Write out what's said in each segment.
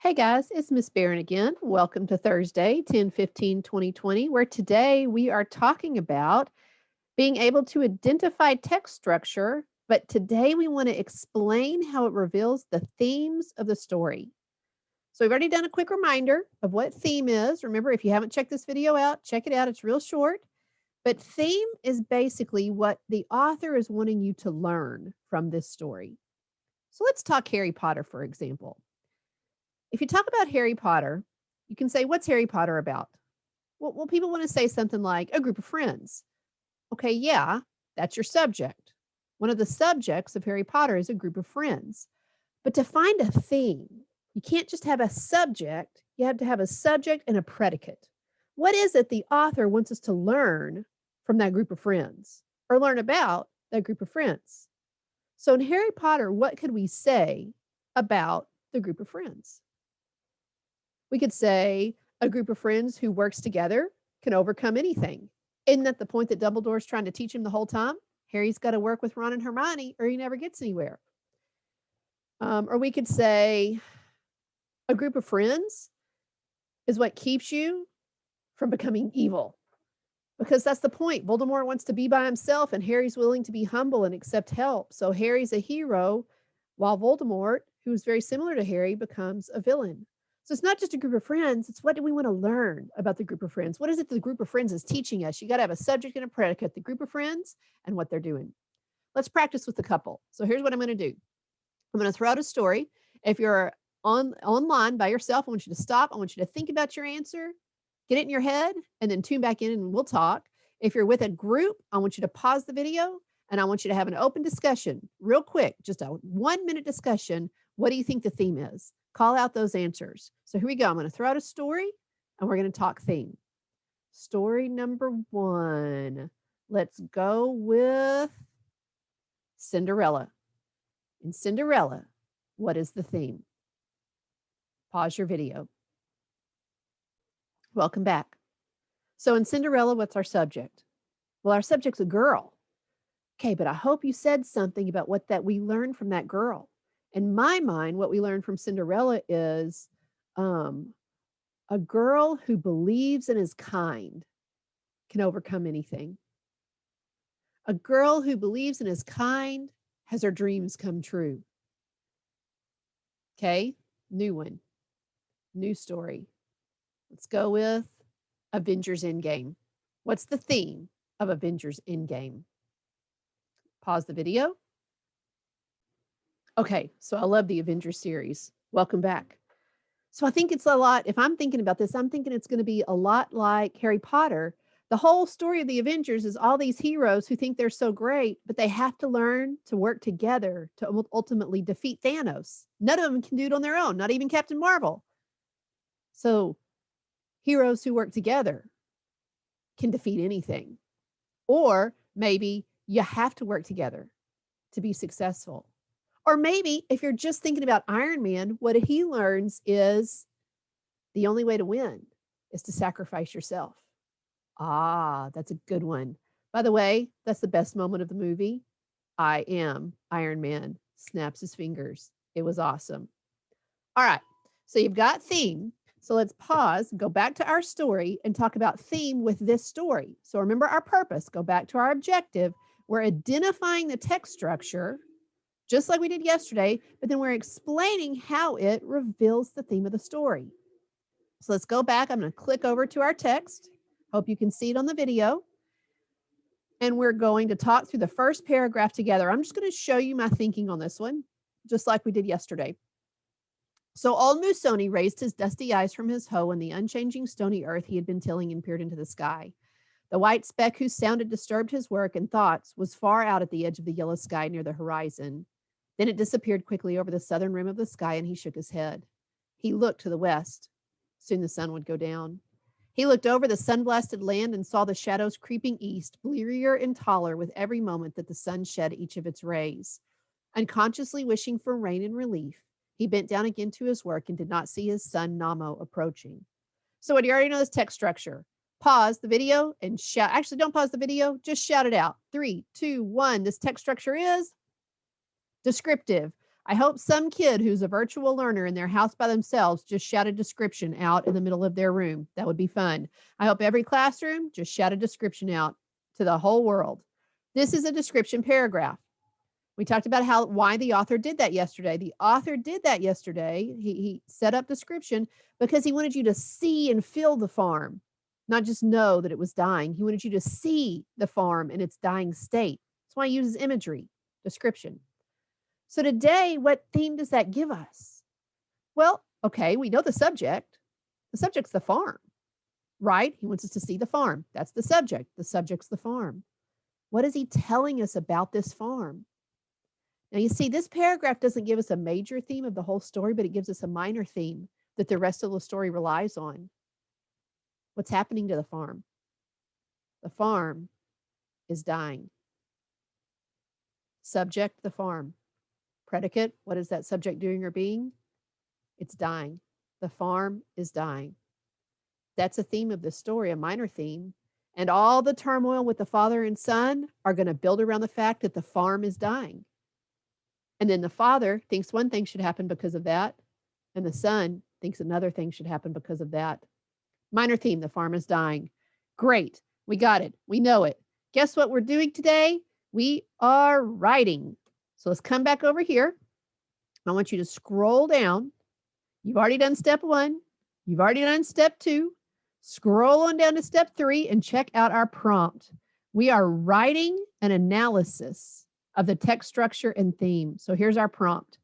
Hey guys, it's Miss Barron again. Welcome to Thursday, 10/15/2020, where today we are talking about being able to identify text structure, but today we want to explain how it reveals the themes of the story. So we've already done a quick reminder of what theme is. Remember, if you haven't checked this video out, check it out. It's real short. But theme is basically what the author is wanting you to learn from this story. So let's talk Harry Potter, for example. If you talk about Harry Potter, you can say, "What's Harry Potter about?" Well, people want to say something like a group of friends. Okay, yeah, that's your subject. One of the subjects of Harry Potter is a group of friends. But to find a theme, you can't just have a subject, you have to have a subject and a predicate. What is it the author wants us to learn from that group of friends or learn about that group of friends? So in Harry Potter, what could we say about the group of friends? We could say a group of friends who works together can overcome anything. Isn't that the point that Dumbledore's trying to teach him the whole time? Harry's got to work with Ron and Hermione or he never gets anywhere. Or we could say a group of friends is what keeps you from becoming evil. Because that's the point. Voldemort wants to be by himself, and Harry's willing to be humble and accept help. So Harry's a hero, while Voldemort, who's very similar to Harry, becomes a villain. So it's not just a group of friends, it's what do we want to learn about the group of friends? What is it the group of friends is teaching us? You got to have a subject and a predicate, the group of friends and what they're doing. Let's practice with the couple. So here's what I'm going to do. I'm going to throw out a story. If you're online by yourself, I want you to stop. I want you to think about your answer, get it in your head, and then tune back in and we'll talk. If you're with a group, I want you to pause the video and I want you to have an open discussion, real quick, just a 1-minute discussion. What do you think the theme is? Call out those answers. So here we go. I'm going to throw out a story and we're going to talk theme. Story number 1. Let's go with Cinderella. In Cinderella, what is the theme? Pause your video. Welcome back. So in Cinderella, what's our subject? Well, our subject's a girl. Okay, but I hope you said something about what that we learned from that girl. In my mind, what we learned from Cinderella is a girl who believes and is kind can overcome anything. A girl who believes and is kind has her dreams come true. Okay, new one, new story. Let's go with Avengers Endgame. What's the theme of Avengers Endgame? Pause the video. Okay, so I love the Avengers series. Welcome back. So I think it's a lot, if I'm thinking about this, I'm thinking it's going to be a lot like Harry Potter. The whole story of the Avengers is all these heroes who think they're so great, but they have to learn to work together to ultimately defeat Thanos. None of them can do it on their own, not even Captain Marvel. So heroes who work together can defeat anything. Or maybe you have to work together to be successful. Or maybe if you're just thinking about Iron Man, what he learns is the only way to win is to sacrifice yourself. Ah, that's a good one. By the way, that's the best moment of the movie. I am Iron Man, snaps his fingers. It was awesome. All right, so you've got theme. So let's pause, go back to our story, and talk about theme with this story. So remember our purpose, go back to our objective. We're identifying the text structure, just like we did yesterday, but then we're explaining how it reveals the theme of the story. So let's go back. I'm going to click over to our text. Hope you can see it on the video. And we're going to talk through the first paragraph together. I'm just going to show you my thinking on this one, just like we did yesterday. So old Musoni raised his dusty eyes from his hoe on the unchanging stony earth he had been tilling and peered into the sky. The white speck whose sound had disturbed his work and thoughts was far out at the edge of the yellow sky near the horizon. Then it disappeared quickly over the southern rim of the sky, and he shook his head. He looked to the west. Soon the sun would go down. He looked over the sun-blasted land and saw the shadows creeping east, blearier and taller with every moment that the sun shed each of its rays. Unconsciously wishing for rain and relief, he bent down again to his work and did not see his son Namo approaching. So what do you already know this text structure? Pause the video and shout. Actually, don't pause the video. Just shout it out. 3, 2, 1. This text structure is descriptive. I hope some kid who's a virtual learner in their house by themselves just shout a description out in the middle of their room. That would be fun. I hope every classroom just shout a description out to the whole world. This is a description paragraph. We talked about why the author did that yesterday. The author did that yesterday. He set up description because he wanted you to see and feel the farm, not just know that it was dying. He wanted you to see the farm in its dying state. That's why he uses imagery, description. So today, what theme does that give us? Well, okay, we know the subject. The subject's the farm, right? He wants us to see the farm. That's the subject. The subject's the farm. What is he telling us about this farm? Now, you see, this paragraph doesn't give us a major theme of the whole story, but it gives us a minor theme that the rest of the story relies on. What's happening to the farm? The farm is dying. Subject, the farm. Predicate, what is that subject doing or being? It's dying. The farm is dying. That's a theme of this story, a minor theme. And all the turmoil with the father and son are going to build around the fact that the farm is dying. And then the father thinks one thing should happen because of that, and the son thinks another thing should happen because of that. Minor theme, the farm is dying. Great, we got it. We know it. Guess what we're doing today? We are writing. So let's come back over here. I want you to scroll down. You've already done step 1. You've already done step 2. Scroll on down to step 3 and check out our prompt. We are writing an analysis of the text structure and theme. So here's our prompt.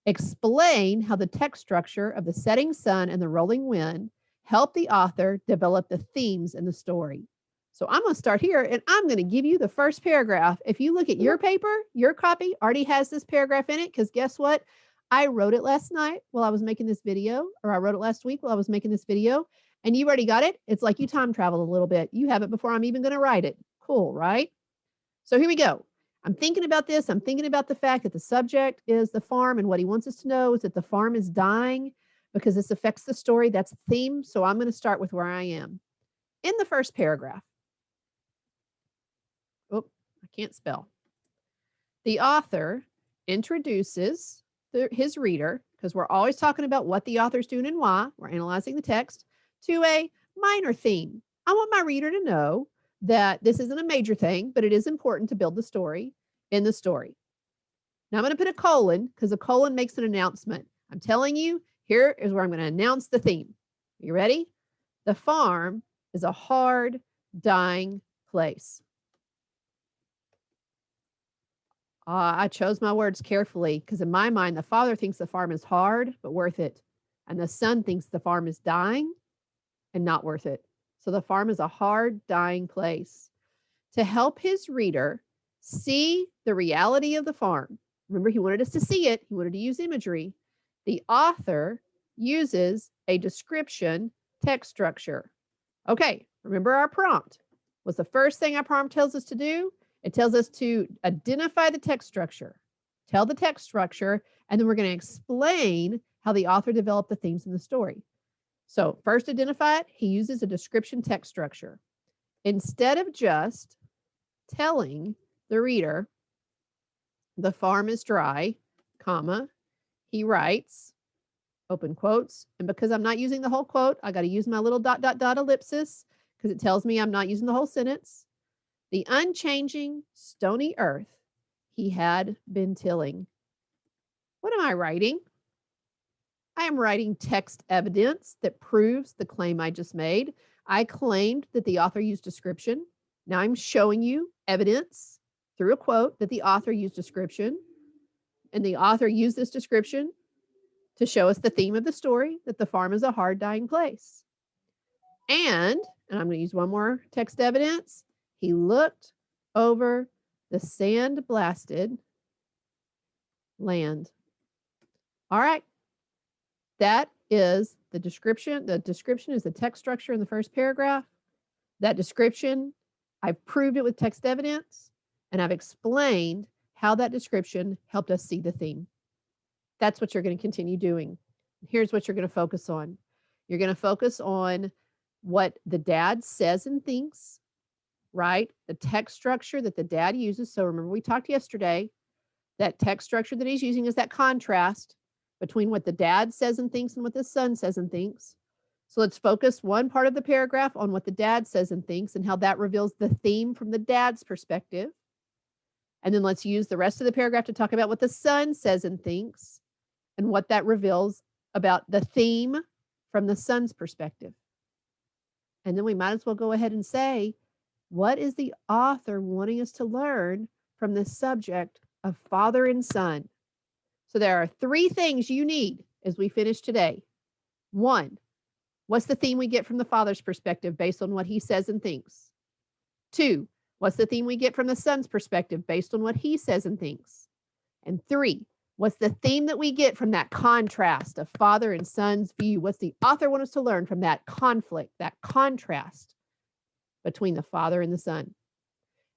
Explain how the text structure of the setting sun and the rolling wind help the author develop the themes in the story. So I'm going to start here, and I'm going to give you the first paragraph. If you look at your paper, your copy already has this paragraph in it, because guess what? I wrote it last night while I was making this video, or I wrote it last week while I was making this video, and you already got it. It's like you time traveled a little bit. You have it before I'm even going to write it. Cool, right? So here we go. I'm thinking about this. I'm thinking about the fact that the subject is the farm, and what he wants us to know is that the farm is dying because this affects the story. That's the theme. So I'm going to start with where I am. In the first paragraph, oh, I can't spell. The author introduces his reader, because we're always talking about what the author's doing and why. We're analyzing the text, to a minor theme. I want my reader to know that this isn't a major thing, but it is important to build the story in the story. Now I'm going to put a colon, because a colon makes an announcement. I'm telling you, here is where I'm going to announce the theme. Are you ready? The farm is a hard, dying place. I chose my words carefully, because in my mind, the father thinks the farm is hard, but worth it. And the son thinks the farm is dying and not worth it. So the farm is a hard, dying place. To help his reader see the reality of the farm, remember, he wanted us to see it. He wanted to use imagery. The author uses a description text structure. Okay, remember our prompt. What's the first thing our prompt tells us to do? It tells us to identify the text structure, tell the text structure, and then we're going to explain how the author developed the themes in the story. So first identify it, he uses a description text structure. Instead of just telling the reader the farm is dry, comma, he writes, open quotes, and because I'm not using the whole quote, I got to use my little ... ellipsis, because it tells me I'm not using the whole sentence. The unchanging, stony earth he had been tilling. What am I writing? I am writing text evidence that proves the claim I just made. I claimed that the author used description. Now I'm showing you evidence through a quote that the author used description. And the author used this description to show us the theme of the story, that the farm is a hard, dying place. And I'm going to use one more text evidence. He looked over the sand-blasted land. All right. That is the description. The description is the text structure in the first paragraph. That description, I've proved it with text evidence, and I've explained how that description helped us see the theme. That's what you're going to continue doing. Here's what you're going to focus on. You're going to focus on what the dad says and thinks, right? The text structure that the dad uses. So remember, we talked yesterday That text structure that he's using is that contrast between what the dad says and thinks and what the son says and thinks. So let's focus one part of the paragraph on what the dad says and thinks and how that reveals the theme from the dad's perspective. And then let's use the rest of the paragraph to talk about what the son says and thinks and what that reveals about the theme from the son's perspective. And then we might as well go ahead and say, what is the author wanting us to learn from the subject of father and son? So there are 3 things you need as we finish today. 1, what's the theme we get from the father's perspective based on what he says and thinks? 2, what's the theme we get from the son's perspective based on what he says and thinks? And 3, what's the theme that we get from that contrast of father and son's view? What's the author want us to learn from that conflict, that contrast between the father and the son?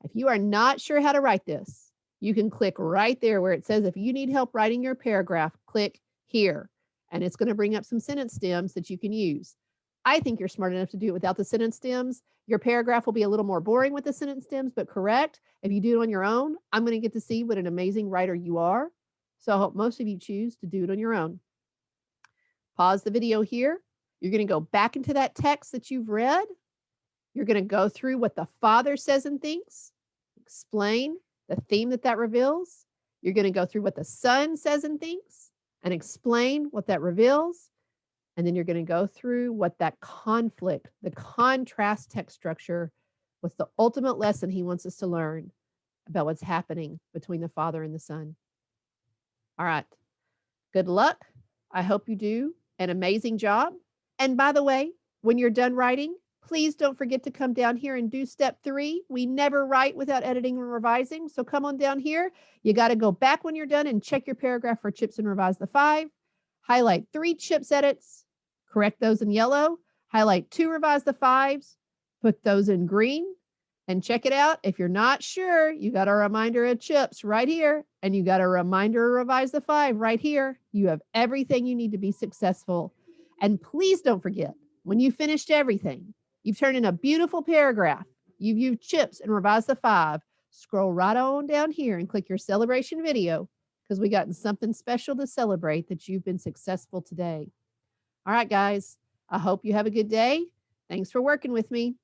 If you are not sure how to write this, you can click right there where it says, if you need help writing your paragraph, click here. And it's going to bring up some sentence stems that you can use. I think you're smart enough to do it without the sentence stems. Your paragraph will be a little more boring with the sentence stems, but correct. If you do it on your own, I'm going to get to see what an amazing writer you are. So I hope most of you choose to do it on your own. Pause the video here. You're going to go back into that text that you've read. You're going to go through what the father says and thinks, explain the theme that reveals. You're going to go through what the son says and thinks and explain what that reveals. And then you're going to go through what that conflict, the contrast text structure, what's the ultimate lesson he wants us to learn about what's happening between the father and the son. All right. Good luck. I hope you do an amazing job. And by the way, when you're done writing, please don't forget to come down here and do step 3. We never write without editing and revising. So come on down here. You got to go back when you're done and check your paragraph for chips and revise the 5. Highlight 3 chips edits, correct those in yellow. Highlight 2 revise the 5s, put those in green, and check it out. If you're not sure, you got a reminder of chips right here, and you got a reminder of revise the 5 right here. You have everything you need to be successful. And please don't forget, when you finished everything, you've turned in a beautiful paragraph, you've used chips and revised the 5, scroll right on down here and click your celebration video because we got something special to celebrate that you've been successful today. All right, guys, I hope you have a good day. Thanks for working with me.